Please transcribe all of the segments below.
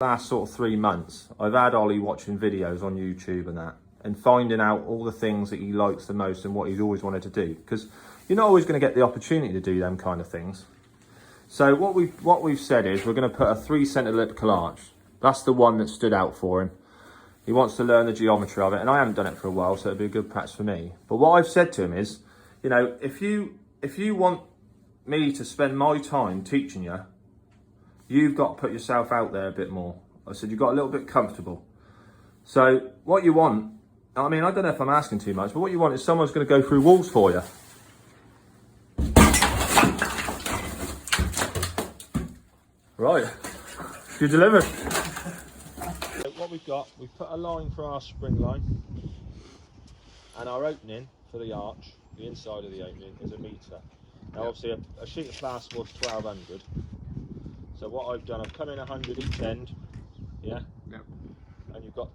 Last sort of 3 months, I've had Ollie watching videos on YouTube and that, and finding out all the things that he likes the most and what he's always wanted to do, because you're not always going to get the opportunity to do them kind of things. So what we've said is we're going to put a 3-cent elliptical arch. That's the one that stood out for him. He wants to learn the geometry of it, and I haven't done it for a while, so it'd be a good practice for me. But what I've said to him is, you know, if you want me to spend my time teaching you, you've got to put yourself out there a bit more. I said, you've got a little bit comfortable. So what you want, I mean, I don't know if I'm asking too much, but what you want is someone's going to go through walls for you. Right, you delivered. So what we've got, we've put a line for our spring line, and our opening for the arch, the inside of the opening, is 1 metre. Now obviously a sheet of plasterboard is 1200. So what I've done, I've come in 100 each end, yeah? Yep. And you've got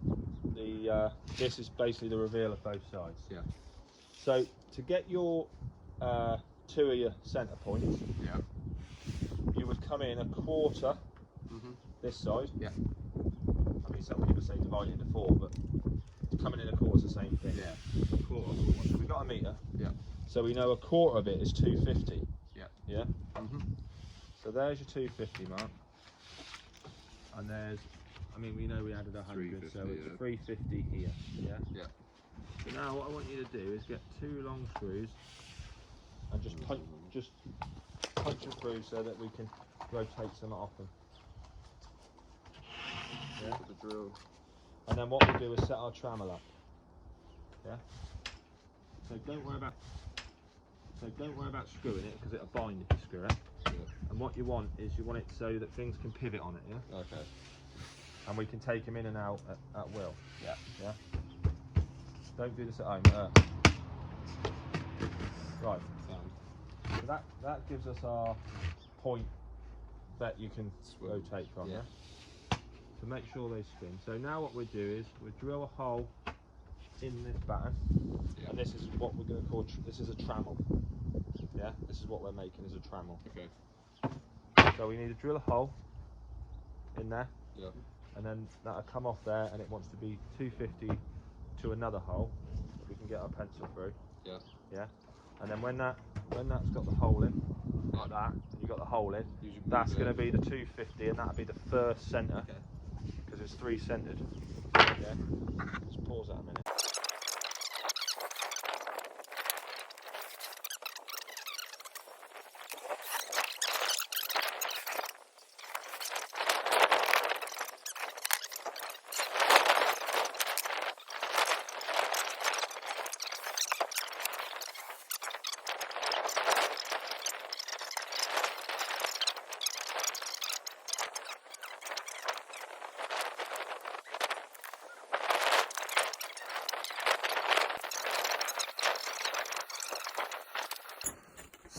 the, this is basically the reveal of both sides. Yeah. So to get your 2 of your centre points, yeah, you would come in 1/4 this side. Yeah. I mean, some people say divide it into 4, but coming in 1/4 is the same thing. Yeah. 1/4. So we've got 1 metre. Yeah. So we know 1/4 of it is 250. Yeah. Yeah. So there's your 250 mark. And there's, I mean, we know we added 100, so it's 350 here. Yeah. Yeah. So now what I want you to do is get 2 long screws and just punch them through so that we can rotate some off them. Yeah. The drill. And then what we'll do is set our trammel up. Yeah. So don't worry about screwing it, because it'll bind if you screw it. Yeah. And what you want is you want it so that things can pivot on it. Yeah. Okay. And we can take them in and out at will. Yeah. Yeah. Don't do this at home. Right. So that gives us our point that you can rotate from. Yeah. To make sure they spin. So now what we do is we drill a hole in this batten, and this is what we're going to call this is a trammel. Yeah. This is what we're making is a trammel. Okay. So we need to drill a hole in there. Yeah. And then that'll come off there, and it wants to be 250 to another hole that we can get our pencil through. Yeah. Yeah. And then when that's got the hole in, like that, and you've got the hole in, that's going to be the 250, and that'll be the first centre, because it's 3-centred. Yeah. Let's pause that a minute.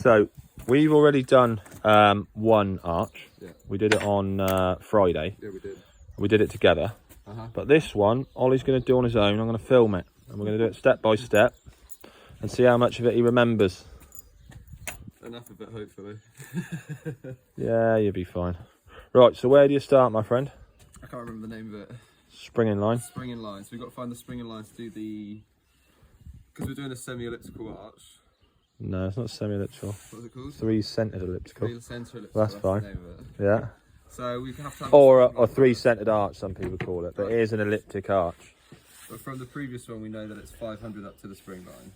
So we've already done one arch. Yeah. We did it on Friday. Yeah, we did. We did it together. But this one, Ollie's going to do on his own. I'm going to film it, and we're going to do it step by step and see how much of it he remembers. Enough of it, hopefully. Yeah, you'll be fine. Right, so where do you start, my friend? I can't remember the name of it. Springing line. Springing line. So we've got to find the springing line to do the... Because we're doing a semi-elliptical arch. No, it's not semi-elliptical. What's it called? 3-centred elliptical. 3-centre elliptical. That's fine. The name of it. Yeah. So we have to have or a 3-centred arch, some people call it, but it is an elliptic arch. But from the previous one, we know that it's 500 up to the spring line.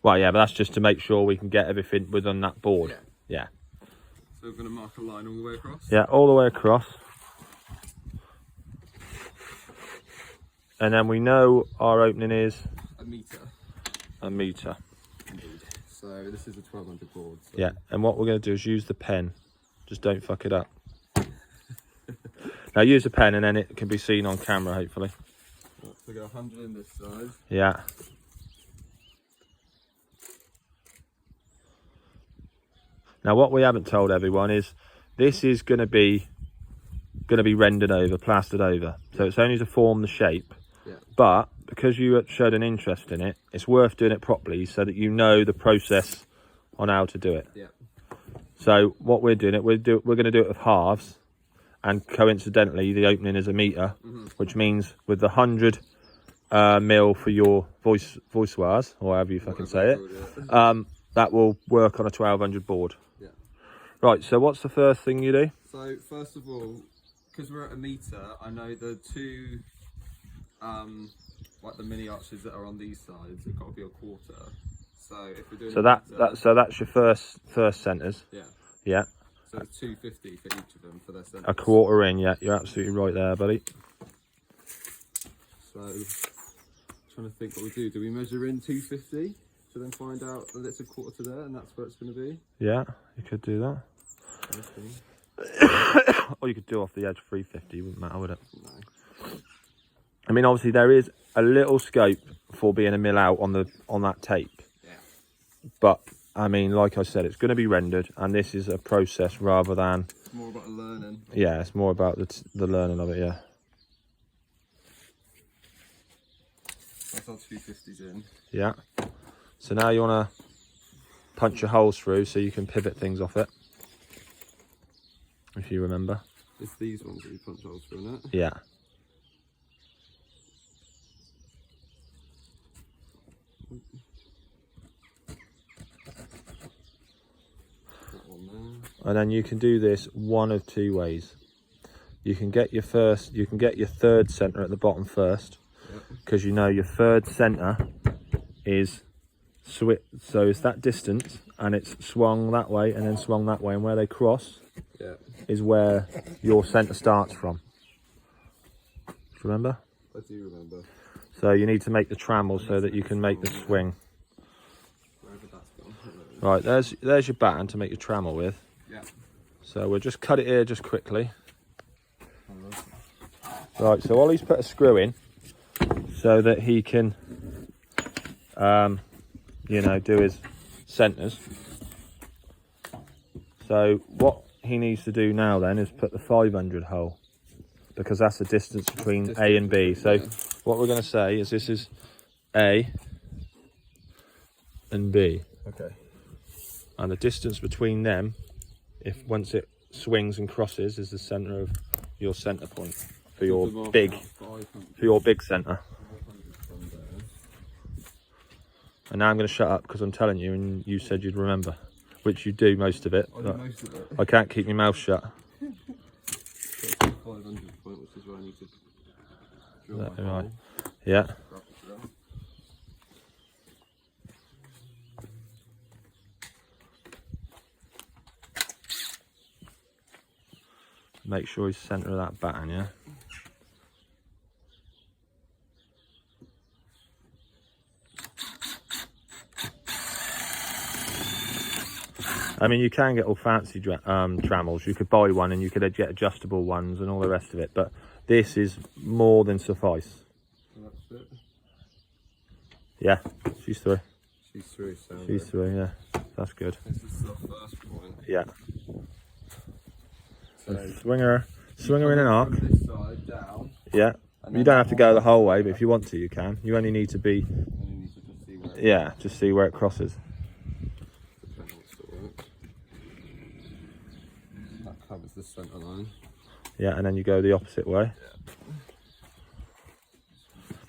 Well, yeah, but that's just to make sure we can get everything within that board. Yeah. So we're going to mark a line all the way across? Yeah, all the way across. And then we know our opening is? 1 metre. 1 metre. Indeed. So this is a 1200 board. So. Yeah, and what we're going to do is use the pen. Just don't fuck it up. Now use the pen and then it can be seen on camera, hopefully. So we go 100 in this side. Yeah. Now what we haven't told everyone is this is going to be rendered over, plastered over. So it's only to form the shape. Yeah. But because you showed an interest in it, it's worth doing it properly so that you know the process on how to do it. Yeah. So what we're doing we're going to do it with halves, and coincidentally the opening is 1 metre, which means with the 100 mil for your voussoirs, or however you fucking say it, that will work on a 1200 board. Yeah. Right, so what's the first thing you do? So first of all, because we're at 1 metre, I know the two like the mini arches that are on these sides have got to be 1/4. So if we're doing that's your first centres. Yeah. Yeah. So it's 250 for each of them for their centres. 1/4 in, yeah, you're absolutely right there, buddy. So trying to think what we do. Do we measure in 250 to then find out that it's 1/4 to there and that's where it's going to be? Yeah, you could do that. Or you could do off the edge 350, wouldn't matter, would it? No. I mean, obviously there is a little scope for being a mil out on that tape. Yeah. But I mean, like I said, it's going to be rendered, and this is a process rather than. It's more about learning. Yeah, it's more about the learning of it. Yeah. That's our 250s in. Yeah. So now you want to punch your holes through so you can pivot things off it. If you remember. It's these ones that you punch holes through, isn't it? Yeah. And then you can do this one of two ways. You can get your third centre at the bottom first, because you know your third centre is so it's that distance, and it's swung that way and then swung that way, and where they cross is where your centre starts from. Do you remember? I do remember. So you need to make the trammel so that you can make the swing. Wherever that's gone. Right, there's your batten to make your trammel with. Yeah. So we'll just cut it here just quickly. Right, so Ollie's put a screw in so that he can, you know, do his centres. So what he needs to do now then is put the 500 hole, because that's the distance between A and B. So what we're going to say is this is A and B. Okay. And the distance between them, if once it swings and crosses, is the centre of your centre point for your big centre. And now I'm going to shut up because I'm telling you, and you said you'd remember, which you do most of it. But Most of it. I can't keep my mouth shut. 500 point, which is where I need to drill my Right. hole. Yeah. Make sure he's centre of that batten, yeah? I mean, you can get all fancy trammels. You could buy one and you could get adjustable ones and all the rest of it, but this is more than suffice. So that's it. Yeah, she's through. She's through, so She's through, yeah. That's good. this is the first point. Yeah. So Swing her in an arc. from this side down. Yeah. You don't have to go the whole way, but if you want to, you can. You only need to be, And you need to just see where yeah, just see where it crosses. the panels sort of work. That covers the centre line. Yeah, and then you go the opposite way.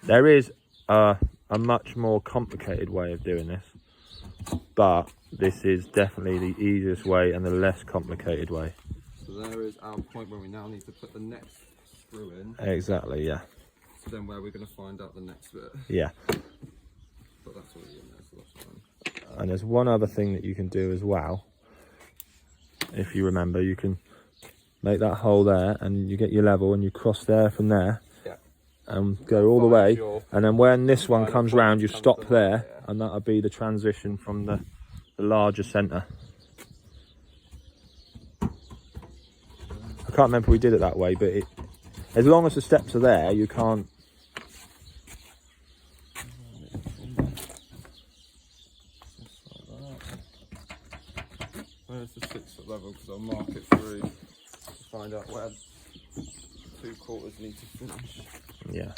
There is a much more complicated way of doing this, but this is definitely the easiest way and the less complicated way. So there is our point where we now need to put the next screw in. Exactly, yeah. So then where we're going to find out the next bit. Yeah. But that's already in there, so that's fine. And there's one other thing that you can do as well. If you remember, you can make that hole there and you get your level and you cross there from there. Yeah. And go all the way. And then when this one comes round, you stop to there, yeah. and that'll be the transition from the larger centre. I can't remember if we did it that way, but as long as the steps are there, you can't. Where's the 6 foot level? Because I'll mark it through to find out where 2/4 need to finish. Yeah.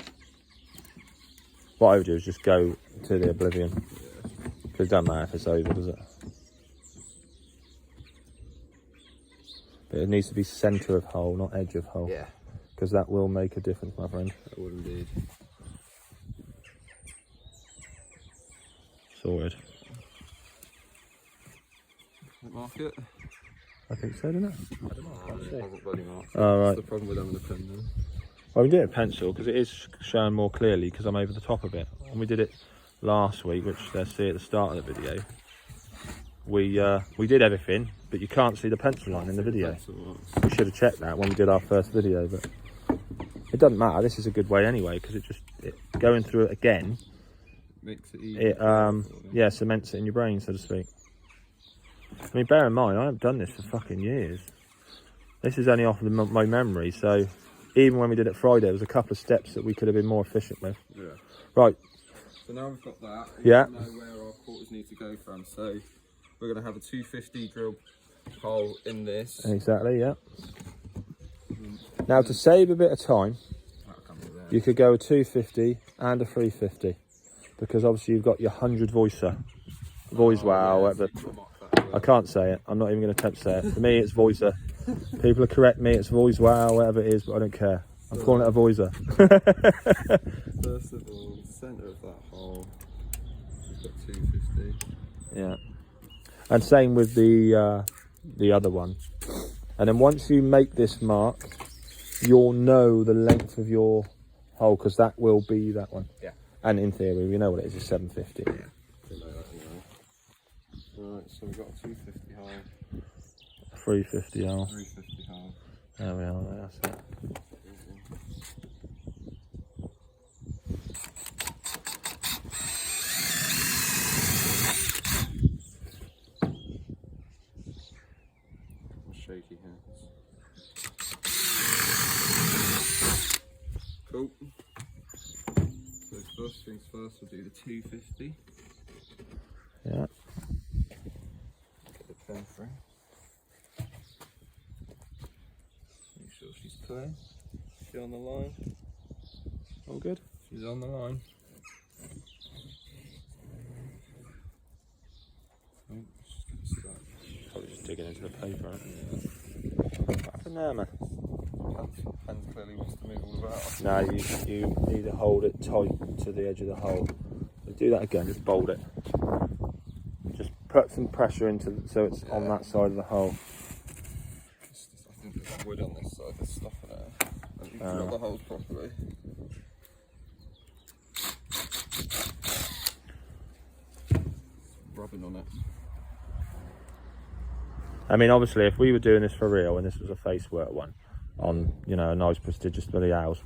What I would do is just go to the oblivion. Yeah. Because it doesn't matter if it's over, does it? But it needs to be centre of hole, not edge of hole. Yeah. Because that will make a difference, my friend. That would indeed. Sorted. Mark it? I think so, didn't it? I don't know. It hasn't bloody marked. Oh, right. That's the problem with having a pen then. Well, we did it pencil because it is showing more clearly because I'm over the top of it. And we did it last week, which they'll see at the start of the video. We did everything, but you can't see the pencil line in the video. We should have checked that when we did our first video, but it doesn't matter. This is a good way anyway because going through it again makes it easy. It cements it in your brain, so to speak. I mean, bear in mind, I haven't done this for fucking years. This is only off of my memory, so even when we did it Friday, there was a couple of steps that we could have been more efficient with. Yeah. Right. So now we've got that. Yeah. We know where our quarters need to go from. So we're going to have a 250 drill hole in this. Exactly, yeah. Now, to save a bit of time, you could go a 250 and a 350 because obviously you've got your 100 voussoir. Voussoir, whatever. I can't say it. I'm not even going to attempt to say it. For me, it's voussoir. People correct me, it's voussoir, whatever it is, but I don't care. I'm calling it a voussoir. First of all, the centre of that hole, we've got 250. Yeah. And same with the other one. And then once you make this mark, you'll know the length of your hole because that will be that one. Yeah. And in theory, we know what it is, it's 750. Yeah. Right, so we've got a 250 hole. 350 hole. 350 hole. There we are, that's it. Shaky hands. Cool. So first things first, we'll do the 250. Yeah. Get the pen free. Make sure she's clear. She on the line. All good? She's on the line. Oh, she's gonna start. Probably just digging into the paper. What happened there, man? Pen clearly wants to move all about. No, you need to hold it tight to the edge of the hole. So do that again, just bolt it. Just put some pressure into so it's on that side of the hole. I think there's wood on this side, there's stuff in there. And you drill the holes properly. Rubbing on it. I mean, obviously, if we were doing this for real and this was a face work one on, you know, a nice prestigious bloody house,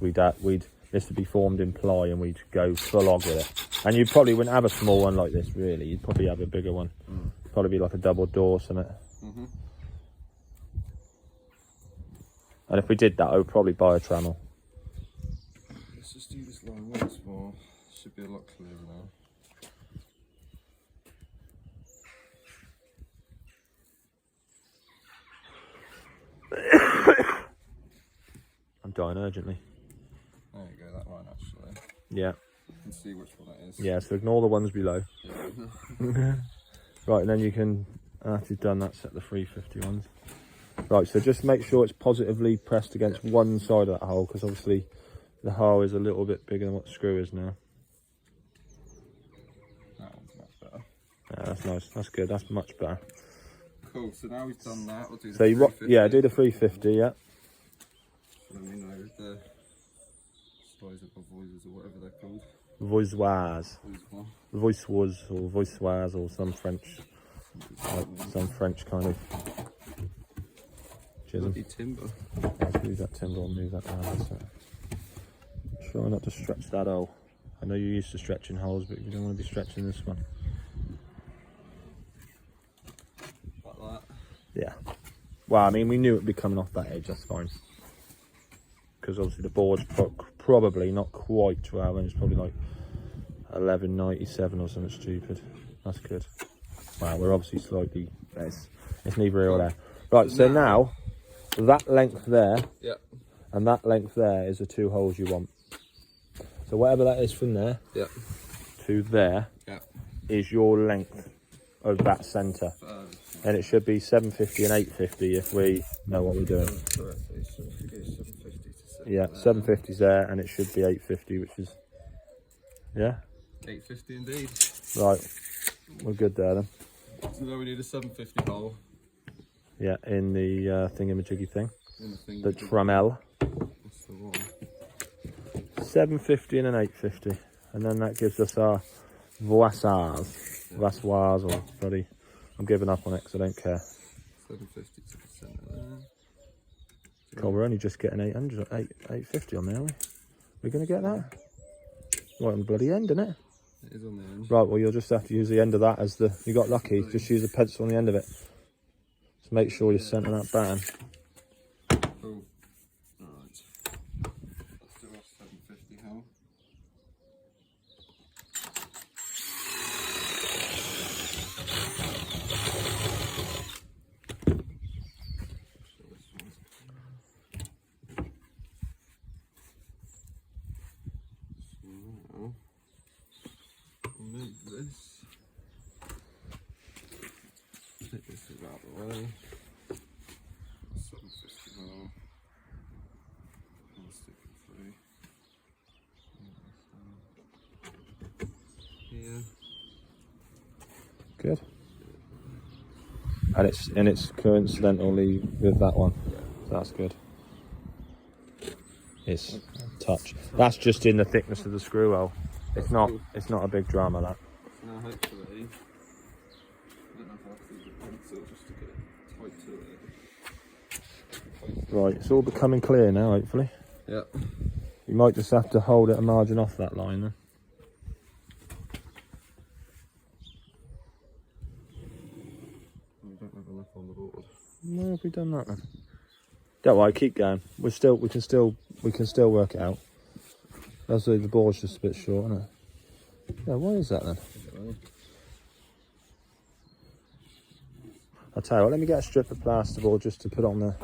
this would be formed in ply and we'd go full on with it. And you probably wouldn't have a small one like this, really. You'd probably have a bigger one. Probably be like a double door or something. And if we did that, I would probably buy a trammel. Let's just do this line once more. Should be a lot clearer now. I'm dying urgently. There you go, that line actually. Yeah. You can see which one it is. Yeah, so ignore the ones below. Yeah. Right, and then you can, after you've done that, set the 350 ones. Right, so just make sure it's positively pressed against one side of that hole, because obviously the hole is a little bit bigger than what the screw is now. That one's much better. Yeah, that's nice. That's good. That's much better. Cool, so now we've done that, we'll do the So you, 350. yeah, do the 350, yeah. Let me know the size of the voices or whatever they're called. Voussoirs. Voussoir. Voussoirs or some French, like some French kind of chisel. Bloody timber. Let's move that timber and move that around. So. Try not to stretch that hole. I know you're used to stretching holes, but you don't want to be stretching this one. Like that. Yeah. Well, I mean, we knew it'd be coming off that edge, that's fine. Because obviously the board's probably not quite 12 inches, probably like 1197 or something stupid. That's good. Wow, we're obviously slightly, it's neither here or there. Right, so now that length there and that length there is the two holes you want. So whatever that is from there to there is your length of that centre. And it should be 750 and 850 if we know what we're doing. Yeah, 750's there, and it should be 850, which is, yeah? 850 indeed. Right, we're good there then. So now we need a 750 hole. Yeah, in the thingamajiggy thing. In The Tramel. That's the one. 750 and an 850. And then that gives us our voussoirs. Voussoirs or bloody... I'm giving up on it because I don't care. 750 to the centre there. God, we're only just getting 850 on there, are we? We're going to get that? Right on the bloody end, isn't it? It is on the end. Right, well, you'll just have to use the end of that as the... You got lucky, just use a pencil on the end of it. So make sure you're centering that band. Cool. Alright. Let's do our 750 hole. Move this. Take this out of the way. 750 hole. I'll stick it through. Here. Good. And it's coincidentally with that one. Yeah. So that's good. It's touch. That's just in the thickness of the screw hole. It's not a big drama, that. Now hopefully, I don't know if I have to use a pencil just to get it tight to it. Right, it's all becoming clear now, hopefully. Yeah. You might just have to hold it a margin off that line then. We don't have enough on the board. Where have we done that then? Don't worry, keep going. We can still work it out. That's the board's just a bit short, isn't it? Yeah, why is that then? I'll tell you what, let me get a strip of plasterboard just to put on there.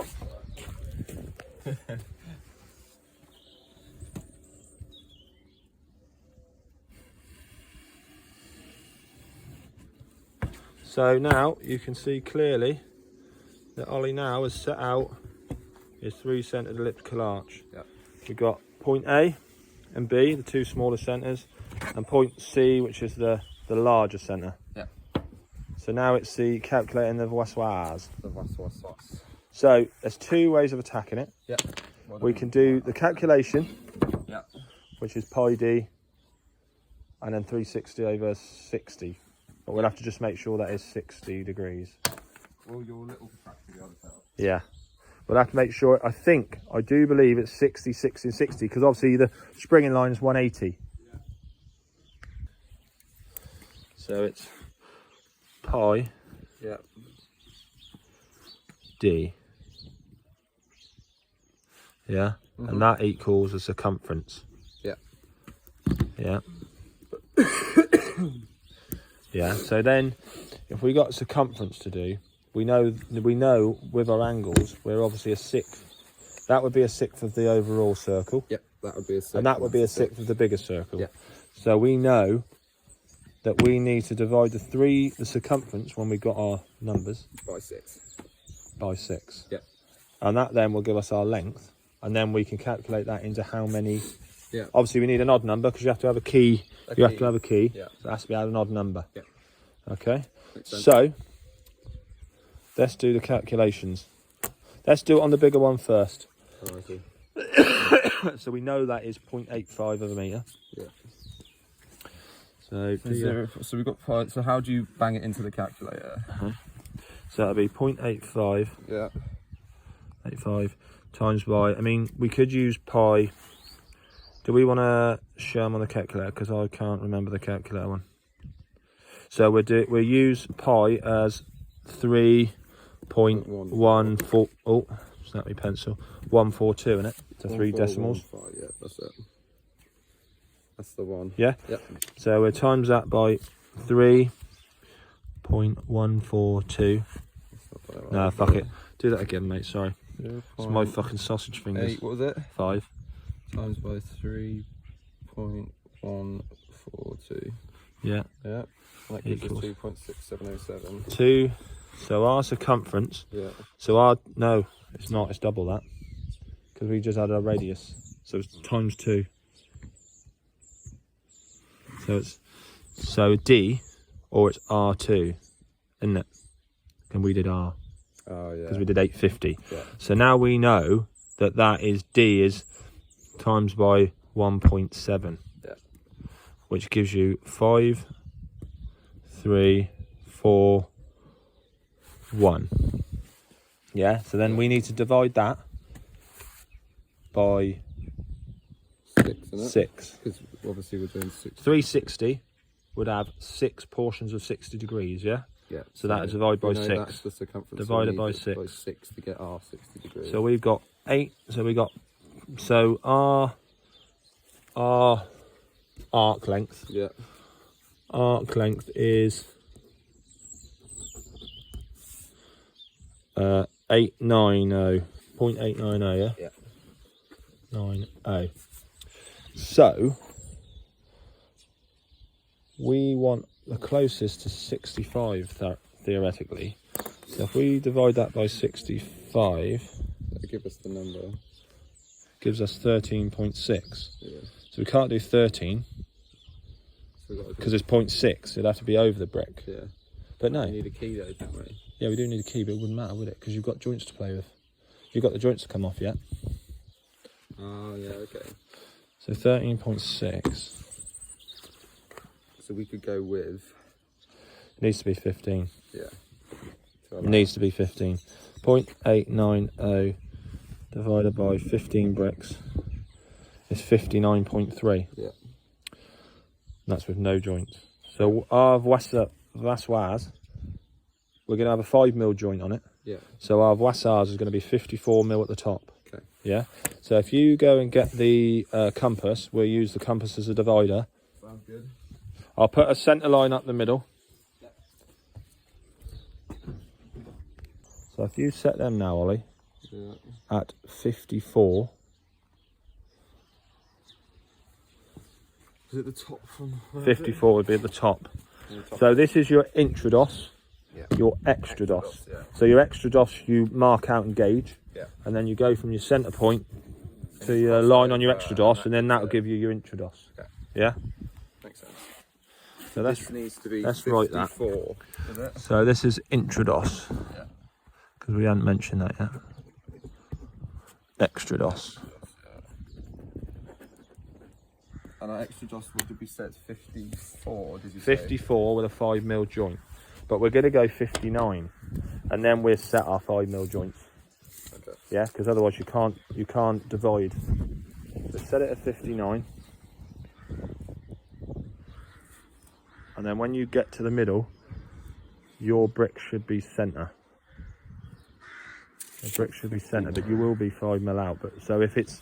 So now you can see clearly that Ollie now has set out his 3-centred elliptical arch. Yep. We've got point A and B, the two smaller centres, and point C, which is the larger centre. Yeah. So now it's the calculating the voussoirs. The voussoirs. So there's two ways of attacking it. Yeah. We can do the calculation, Yeah. which is pi d, and then 360 over 60. But we'll have to just make sure that is 60 degrees. Well, your little protractor, the other side. Yeah. We'll have to make sure, I do believe it's 60, 60 and 60, because obviously the springing line is 180. Yeah. So it's pi Yeah. d. Yeah. And that equals the circumference. Yeah. Yeah. Yeah. So then if we got circumference to do, we know with our angles, we're obviously a sixth. That would be a sixth of the overall circle. Yep, that would be a sixth. And that would be a sixth of the bigger circle. Yeah. So we know that we need to divide the circumference when we got our numbers by 6. by 6. Yeah. And that then will give us our length. And then we can calculate that into how many. Yeah. Obviously we need an odd number because you have to have a key. You have to have a key. Yeah. So it has to be an odd number. Yeah. Okay. Makes sense. So let's do the calculations. Let's do it on the bigger one first. Alrighty. So we know that is 0.85 of a metre. Yeah. So So we've got pi. So how do you bang it into the calculator? So that'll be 0.85. Yeah. 85 times by. I mean, we could use pi. Do we want to show them on the calculator? Because I can't remember the calculator one. So we'll use pi as 3.14. Oh, snap me pencil. 142 in it. So 3 decimals. 1415, yeah, that's it. That's the one. Yeah. Yep. So we'll times that by 3.142. No, fuck it. Do that again, mate. Sorry. It's my fucking sausage fingers. 8, what was it? 5 times by 3.142. Yeah. Yeah. That gives us Equals 2.6707. 2 So our circumference. Yeah. So our no, it's not. It's double that because we just had our radius. So it's times 2. So D, or it's R2, isn't it? And we did R. Oh yeah. Because we did 850. Yeah. So now we know that D is times by 1.7. Yeah. Which gives you 5, 3, 4, 1. Yeah. So then we need to divide that by 6, isn't it? 6. Because obviously we're doing 6. 360 would have 6 portions of 60 degrees, yeah? Yeah. So that is divided by 6. That's the circumference. Divided so by we need 6. by 6 to get our 60 degrees. So we've got 8. So our arc length. Yeah. Arc length is 890. 0.890, yeah? Yeah. 90. So we want the closest to 65 theoretically. So if we divide that by 65, That'll give us the number. gives us 13.6. Yeah. So we can't do 13 So because it's 0.6. It'd have to be over the brick. Yeah. But no. We need a key though, don't we? Yeah, we do need a key, but it wouldn't matter, would it? Because you've got joints to play with. You've got the joints to come off yet. Oh yeah, okay. So 13.6. So we could go with. It needs to be 15. Yeah. It needs to be 15. 0.890 divided by 15 bricks is 59.3. Yeah. That's with no joints. So our voussoirs, we're going to have a 5mm joint on it. Yeah. So our voussoirs is going to be 54mm at the top. Okay. Yeah. So if you go and get the compass, we'll use the compass as a divider. Sounds good. I'll put a centre line up the middle. Yeah. So if you set them now, Ollie, Yeah. at 54. Is it the top from? 54 would be at the top. So this is your intrados, Yeah. your extrados. Yeah. So your extrados you mark out and gauge, Yeah. and then you go from your centre point to your line on your extrados, and then that'll give you your intrados. Okay. Yeah. Makes sense. So that's This needs to be. let's 54, write that. Is it? So this is intrados, Yeah. because we hadn't mentioned that yet. Extrados. And our extra dos would be set 54, did you say? 54 with a 5mm joint, but we're going to go 59, and then we'll set our 5mm joints. Okay. Yeah, because otherwise you can't divide. So set it at 59, and then when you get to the middle, your brick should be centre. The brick should be centre, but you will be 5mm out. But so if it's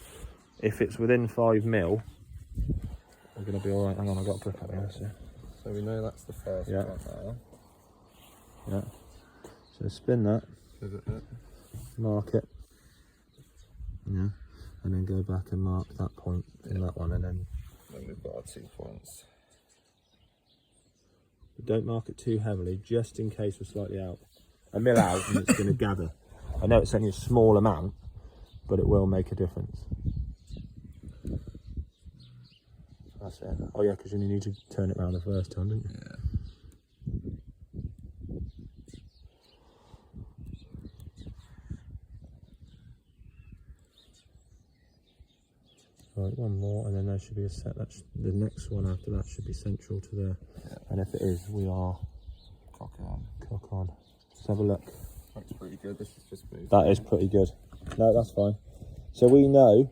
within 5mm, we're gonna be all right. Hang on, I've got a brick up here. So we know that's the first Yeah. part now. Yeah. So spin that, Is it? mark it. Yeah. And then go back and mark that point in that one, and then Then we've got our 2 points. don't mark it too heavily, just in case we're slightly out. A mil out, and it's gonna gather. I know it's only a small amount, but it will make a difference. That's it. Oh yeah, because you need to turn it around the first time, didn't you? Yeah. Right, one more, and then there should be a set. That's the next one after that should be central to there. Yeah. And if it is, we are Cock on. cock on. Let's have a look. That's pretty good. This is just moved. That is pretty good. No, that's fine. So we know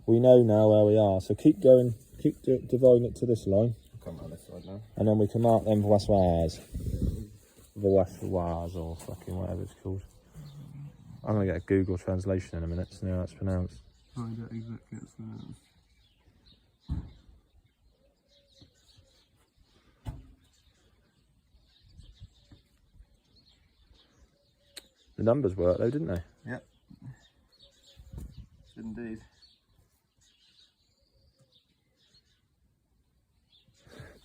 now where we are. So keep going, keep dividing it to this line, Come on this side now. and then we can mark them voussoirs. Voussoirs, or fucking whatever it's called. I'm gonna get a Google translation in a minute to know how it's pronounced. Find out exactly what's pronounced. The numbers work though, didn't they? Yep. Indeed.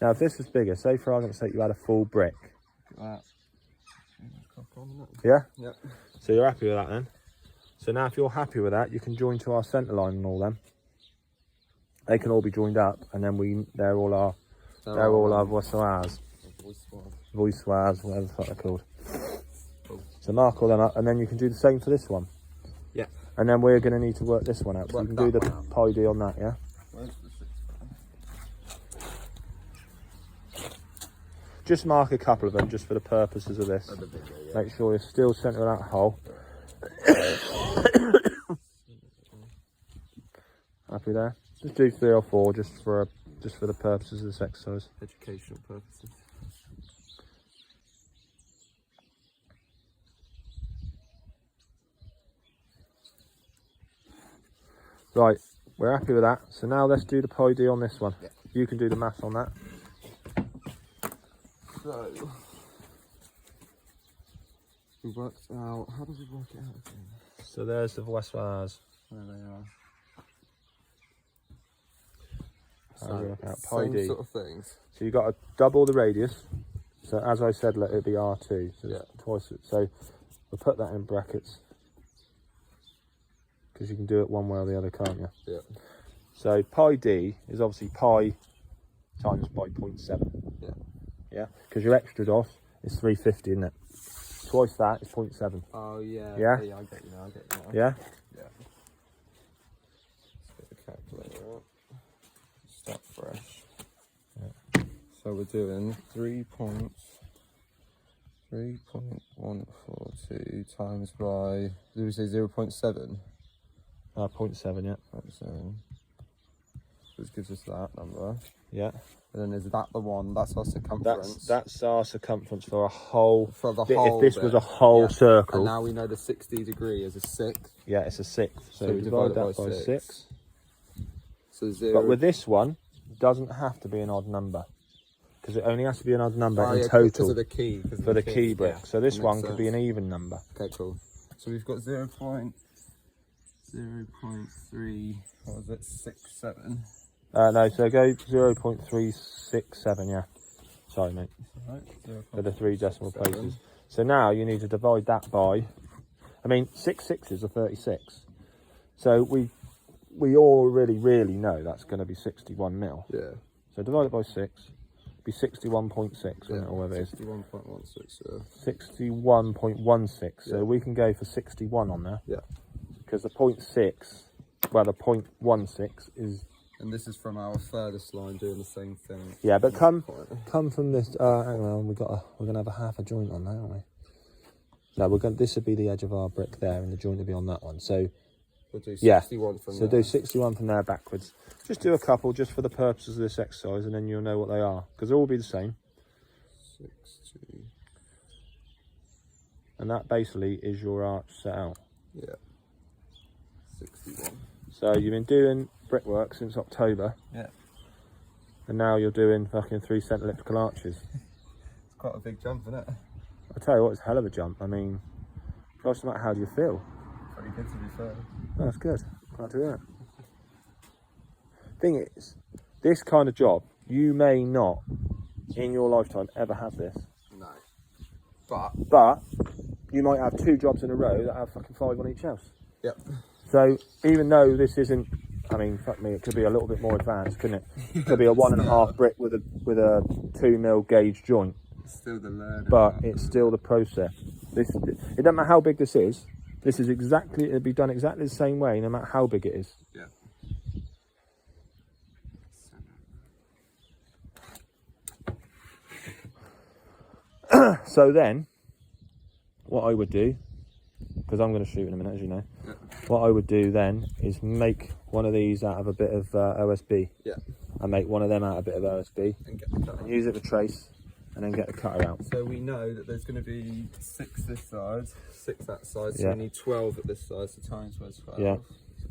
Now, Now, if this was bigger, say for argument's sake you had a full brick, look at that. Cock on, isn't it? Yeah? Yep. So you're happy with that then? So now if you're happy with that, you can join to our centre line and all them. They can all be joined up, and then they're all our voussoirs. Voussoirs, whatever the fuck they're called. Cool. So mark all them up, and then you can do the same for this one. Yeah. And then we're going to need to work this one out. So you can do the pi d on that, yeah? Where's the 6? Just mark a couple of them just for the purposes of this. Make sure you're still centre of that hole. Happy there? Just do 3 or 4 just for the purposes of this exercise. Educational purposes. Right, we're happy with that. So now let's do the pi d on this one. Yeah. You can do the maths on that. So we worked out. How did we work it out again? So there's the voussoirs. There they are. How do we work out pi Same d? sort of things. So you've got to double the radius. So as I said, let it be R2. So Yeah. twice it. So we'll put that in brackets. Because you can do it one way or the other, can't you? Yeah. So pi d is obviously pi times by 0.7. Yeah. Yeah? Because your extra DOS is 350, isn't it? Twice that is 0.7. Oh yeah. Yeah? Yeah, I get you now. Yeah? Yeah. Let's get the calculator out. Start fresh. Yeah. So we're doing 3.142 times by, did we say 0.7? 0.7, yeah. 0.7. Which gives us that number. Yeah. And then is that the one? That's our circumference. That's our circumference for a whole. For the whole If this bit. was a whole circle. And now we know the 60 degree is a 6. Yeah, it's a 6th. So So we divide that by 6. 6. So 0. But with this one, it doesn't have to be an odd number. Because it only has to be an odd number in Because total of the key. for the key brick. Yeah, So this makes one could be an sense. even number. Okay, cool. So we've got 0.3, what was it, 67. No, so go 0.367, yeah. Sorry, mate. Right, For the 3 decimal places. So now you need to divide that by, 6 sixes are 36. So we all really know that's going to be 61 mil. Yeah. So divide it by 6, be 61.6, Yeah, or whatever it is. 61.16, yeah. 61.16. So Yeah. we can go for 61 on there. Yeah. Because the 0.6, well, the 0.16 is. And this is from our furthest line doing the same thing. Yeah, but come from this. Hang on, we're gonna have a half a joint on that, aren't we? No, this would be the edge of our brick there, and the joint would be on that one. So we'll do 61 yeah, from so there. do 61 from there backwards. Just do a couple, just for the purposes of this exercise, and then you'll know what they are, because they'll all be the same. 60. And that basically is your arch set out. Yeah. 61. So you've been doing brickwork since October. Yeah. And now you're doing fucking 3 cent elliptical arches. It's quite a big jump, isn't it? I tell you what, it's a hell of a jump. Gosh, how do you feel? Pretty good to be fair. Oh, that's good. Glad to hear it. Thing is, this kind of job, you may not, in your lifetime, ever have this. No. But you might have 2 jobs in a row that have fucking 5 on each house. Yep. So even though this isn't, fuck me, it could be a little bit more advanced, couldn't it? It could be a 1.5 brick with a 2 mil gauge joint. It's still the learning. But it's still the process. It doesn't matter how big this is. This is it'll be done exactly the same way, no matter how big it is. Yeah. So then, what I would do, because I'm going to shoot in a minute, as you know, Yeah. what I would do then is make one of these out of a bit of OSB. Yeah. And make one of them out of a bit of OSB. And get the cutter. And use it for trace, and then get the cutter out. So we know that there's going to be 6 this side, 6 that side, so Yeah. we need 12 at this side, so times by 12. Yeah.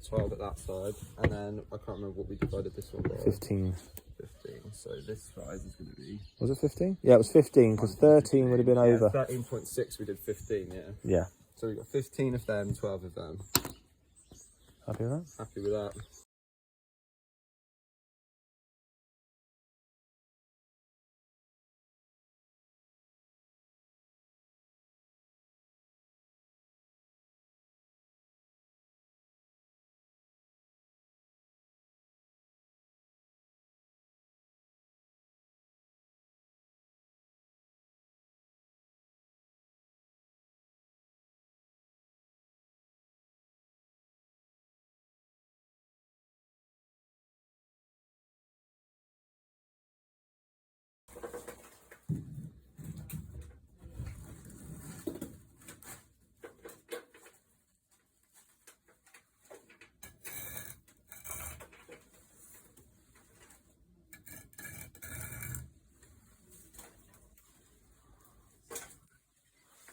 So 12 at that side, and then I can't remember what we divided this one by. 15. 15. So this size is going to be... Was it 15? Yeah, it was 15, because 13 would have been over. 13.6, we did 15, yeah. Yeah. So we got 15 of them, 12 of them. Happy with that? Happy with that.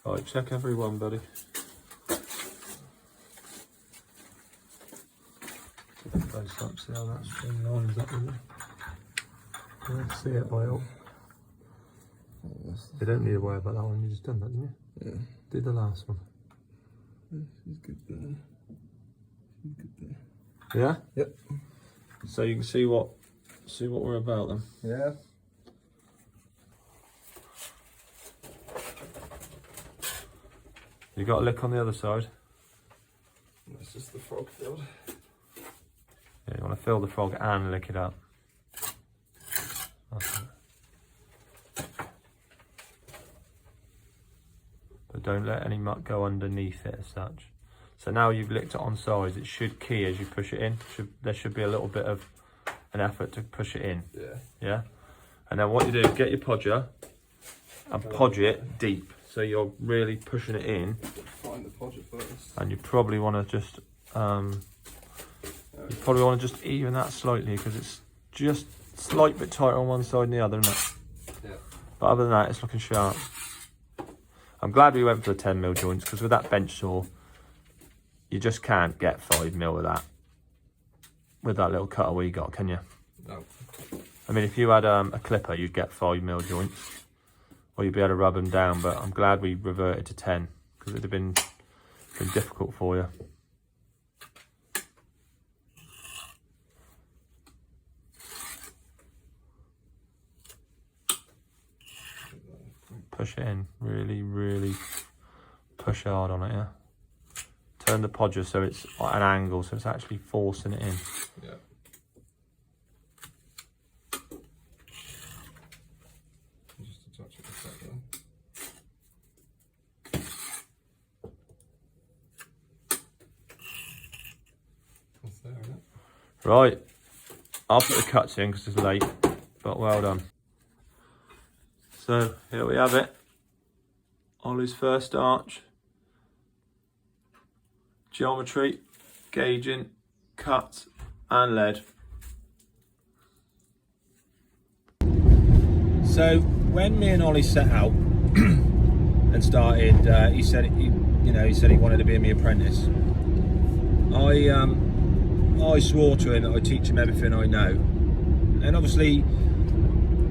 Right, check every one, buddy. Close up, see how that string lines up with it. Let's see it, by all. You don't need to worry about that one, you just done that, didn't you? Yeah. Did the last one. She's good there. She's good there. Yeah? Yep. So you can see what we're about then. Yeah. You got a lick on the other side. That's just the frog filled. Yeah, you want to fill the frog and lick it up. That's it. But don't let any muck go underneath it as such. So now you've licked it on sides, it should key as you push it in. There should be a little bit of an effort to push it in. Yeah. Yeah? And then what you do is get your podger and podge it deep. So you're really pushing it in. Find the podger first. And you probably want to just even that slightly because it's just a slight bit tighter on one side than the other, isn't it? Yeah. But other than that, it's looking sharp. I'm glad we went for the 10mm joints because with that bench saw, you just can't get 5mm with that. With that little cutter we got, can you? No. I mean, if you had a clipper, you'd get 5mm joints. Or you'd be able to rub them down, but I'm glad we reverted to 10 because it'd have been difficult for you. Push it in, really push hard on it, yeah. Turn the podger so it's at an angle, so it's actually forcing it in. Yeah. Just to touch it a second. That's there, isn't it? Right, I'll put the cuts in because it's late, but well done. So here we have it. Ollie's first arch. Geometry, gauging, cut and lead. So when me and Ollie set out and started, he said he wanted to be my apprentice. I swore to him that I'd teach him everything I know, and obviously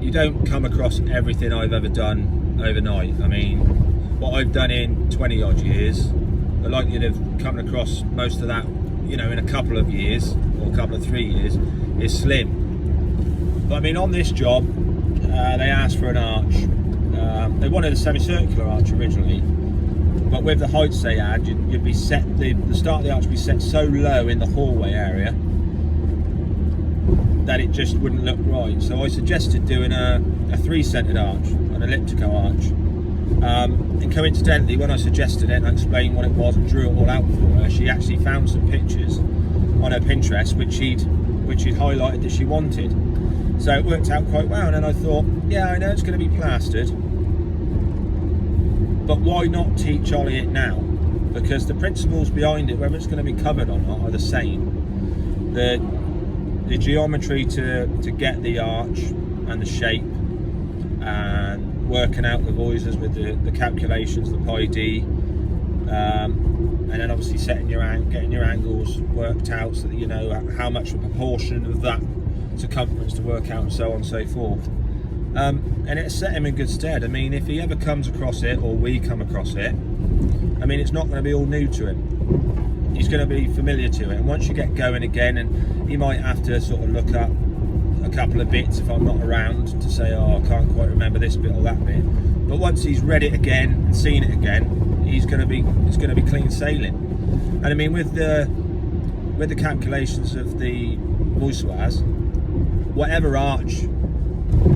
you don't come across everything I've ever done overnight. I mean, what I've done in 20 odd years, the likelihood of coming across most of that, in a couple of years or a couple of 3 years is slim. But I mean, on this job, they asked for an arch. They wanted a semicircular arch originally, but with the heights they had, you'd be set, the start of the arch would be set so low in the hallway area that it just wouldn't look right. So I suggested doing a 3-centered arch, an elliptical arch. And coincidentally, when I suggested it and I explained what it was and drew it all out for her, she actually found some pictures on her Pinterest which she'd highlighted that she wanted. So it worked out quite well, and then I thought, yeah, I know it's going to be plastered, but why not teach Ollie it now? Because the principles behind it, whether it's going to be covered or not, are the same. The geometry to get the arch and the shape, and working out the voussoirs with the calculations, the pi d, and then obviously getting your angles worked out so that you know how much a proportion of that circumference to work out, and so on and so forth. And it set him in good stead. I mean, if he ever comes across it, or we come across it, I mean, it's not going to be all new to him. He's going to be familiar to it, and once you get going again, and he might have to sort of look up a couple of bits if I'm not around to say, oh, I can't quite remember this bit or that bit. But once he's read it again and seen it again, it's going to be clean sailing. And I mean, with the calculations of the voussoirs, whatever arch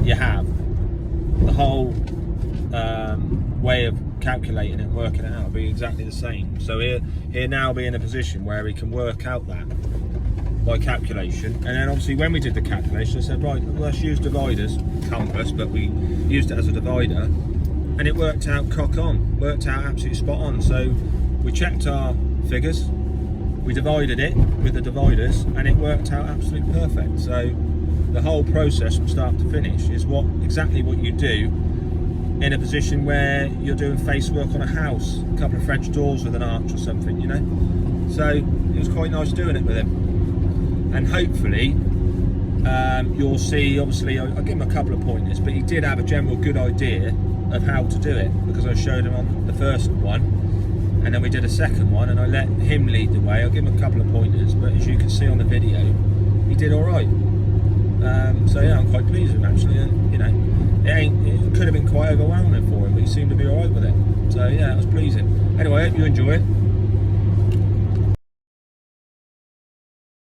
you have, the whole way of calculating it and working it out will be exactly the same. So he'll now be in a position where he can work out that by calculation. And then obviously when we did the calculation, I said, right, let's use dividers, compass, but we used it as a divider, and it worked out cock on, worked out absolutely spot on. So we checked our figures, we divided it with the dividers, and it worked out absolutely perfect. So the whole process from start to finish is exactly what you do in a position where you're doing face work on a house, a couple of French doors with an arch or something, you know. So it was quite nice doing it with him, and hopefully you'll see. Obviously, I'll give him a couple of pointers, but he did have a general good idea of how to do it, because I showed him on the first one, and then we did a second one, and I let him lead the way. I'll give him a couple of pointers, but as you can see on the video, he did all right. So yeah, I'm quite pleased with him actually. You know, it could have been quite overwhelming for him, but he seemed to be all right with it. So yeah, it was pleasing. Anyway, I hope you enjoy it.